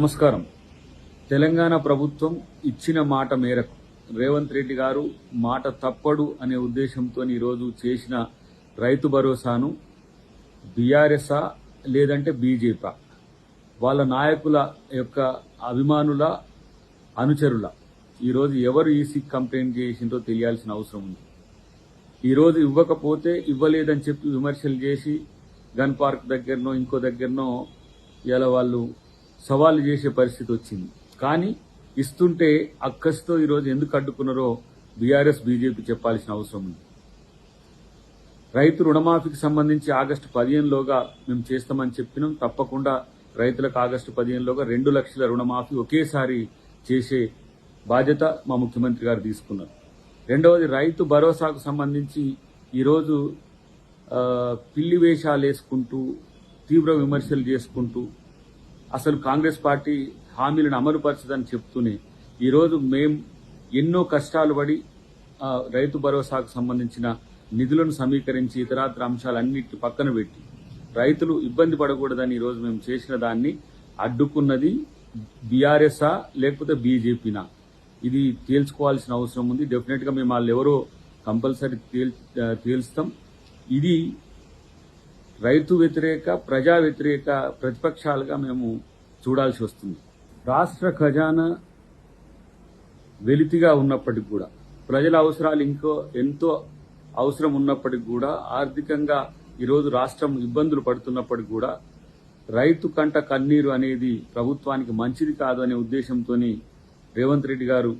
నమస్కారం. తెలంగాణ ప్రభుత్వం ఇచ్చిన మాట మేరకు రేవంత్ రెడ్డి గారు మాట తప్పడు అనే ఉద్దేశంతో ఈరోజు చేసిన రైతు భరోసాను బీఆర్ఎస్ఆ లేదంటే బీజేపీ వాళ్ళ నాయకుల యొక్క అభిమానుల అనుచరుల ఈరోజు ఎవరు ఈసీకి కంప్లైంట్ చేసిందో తెలియాల్సిన అవసరం ఉంది. ఈరోజు ఇవ్వకపోతే ఇవ్వలేదని చెప్పి విమర్శలు చేసి గన్ పార్క్ దగ్గరనో ఇంకో దగ్గరనో ఇలా వాళ్ళు సవాలు చేసే పరిస్థితి వచ్చింది. కానీ ఇస్తుంటే అక్కస్తో ఈరోజు ఎందుకు అడ్డుకున్నారో బీఆర్ఎస్ బీజేపీ చెప్పాల్సిన అవసరం ఉంది. రైతు రుణమాఫీకి సంబంధించి ఆగస్టు 15లోగా మేము చేస్తామని చెప్పినాం. తప్పకుండా రైతులకు ఆగస్టు 15లోగా 2 లక్షల రుణమాఫీ ఒకేసారి చేసే బాధ్యత మా ముఖ్యమంత్రి గారు తీసుకున్నారు. రెండవది రైతు భరోసాకు సంబంధించి ఈరోజు పిల్లి వేషాలు వేసుకుంటూ తీవ్ర విమర్శలు చేసుకుంటూ అసలు కాంగ్రెస్ పార్టీ హామీలను అమలుపరచదని చెప్తూనే ఈరోజు మేం ఎన్నో కష్టాలు పడి రైతు భరోసాకు సంబంధించిన నిధులను సమీకరించి ఇతరాతర అంశాలన్నిటి పక్కన పెట్టి రైతులు ఇబ్బంది పడకూడదని ఈరోజు మేము చేసిన దాన్ని అడ్డుకున్నది బీఆర్ఎస్ఆ లేకపోతే బీజేపీనా, ఇది తేల్చుకోవాల్సిన అవసరం ఉంది. డెఫినెట్గా మేము వాళ్ళు ఎవరో కంపల్సరీ తేల్స్తాం. ఇది రైతు వ్యతిరేక ప్రజా వ్యతిరేక ప్రతిపక్షాలుగా మేము చూడాల్సి వస్తుంది. రాష్ట్ర ఖజానా వెలితిగా ఉన్నప్పటికీ కూడా ప్రజల అవసరాలు ఎంతో అవసరం ఉన్నప్పటికీ కూడా ఆర్థికంగా ఈరోజు రాష్ట్రం ఇబ్బందులు పడుతున్నప్పటికీ కూడా రైతు కంట కన్నీరు అనేది ప్రభుత్వానికి మంచిది కాదు అనే ఉద్దేశంతో రేవంత్ రెడ్డి గారు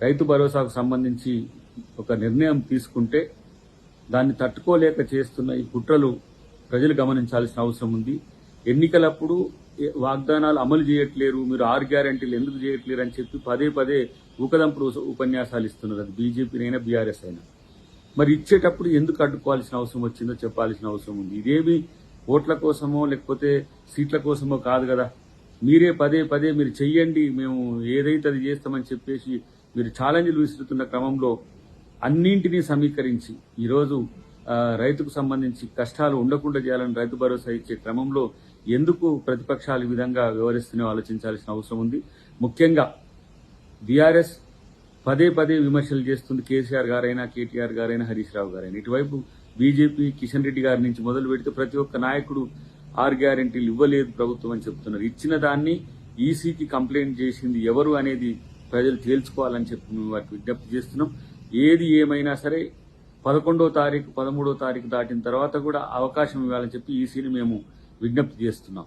రైతు భరోసాకు సంబంధించి ఒక నిర్ణయం తీసుకుంటే దాన్ని తట్టుకోలేక చేస్తున్న ఈ కుట్రలు ప్రజలు గమనించాల్సిన అవసరం ఉంది. ఎన్నికలప్పుడు వాగ్దానాలు అమలు చేయట్లేరు, మీరు 6 గ్యారెంటీలు ఎందుకు చేయట్లేరు అని చెప్పి పదే పదే ఊకదంపుడు ఉపన్యాసాలు ఇస్తున్నారు. అది బీజేపీనైనా బీఆర్ఎస్ అయినా. మరి ఇచ్చేటప్పుడు ఎందుకు అడ్డుకోవాల్సిన అవసరం వచ్చిందో చెప్పాల్సిన అవసరం ఉంది. ఇదేమి ఓట్ల కోసమో లేకపోతే సీట్ల కోసమో కాదు కదా. మీరే పదే పదే మీరు చెయ్యండి, మేము ఏదైతే అది చేస్తామని చెప్పేసి మీరు ఛాలెంజ్లు విసురుతున్న క్రమంలో అన్నింటినీ సమీకరించి ఈరోజు రైతుకు సంబంధించి కష్టాలు ఉండకుండా చేయాలని రైతు భరోసా ఇచ్చే క్రమంలో ఎందుకు ప్రతిపక్షాలు ఈ విధంగా వ్యవహరిస్తూనే ఆలోచించాల్సిన అవసరం ఉంది. ముఖ్యంగా బీఆర్ఎస్ పదే పదే విమర్శలు చేస్తుంది. కేసీఆర్ గారైనా, కేటీఆర్ గారైనా, హరీష్ రావు గారైనా. ఇటువైపు బీజేపీ కిషన్ రెడ్డి గారి నుంచి మొదలు పెడితే ప్రతి ఒక్క నాయకుడు 6 గ్యారెంటీలు ఇవ్వలేదు ప్రభుత్వం అని చెప్తున్నారు. ఇచ్చిన దాన్ని ఈసీకి కంప్లైంట్ చేసింది ఎవరు అనేది ప్రజలు తేల్చుకోవాలని చెప్పి మేము వారికి విజ్ఞప్తి చేస్తున్నాం. ఏది ఏమైనా సరే 11వ తారీఖు 13వ తారీఖు దాటిన తర్వాత కూడా అవకాశం ఇవ్వాలని చెప్పి ఈసీని మేము విజ్ఞప్తి చేస్తున్నాం.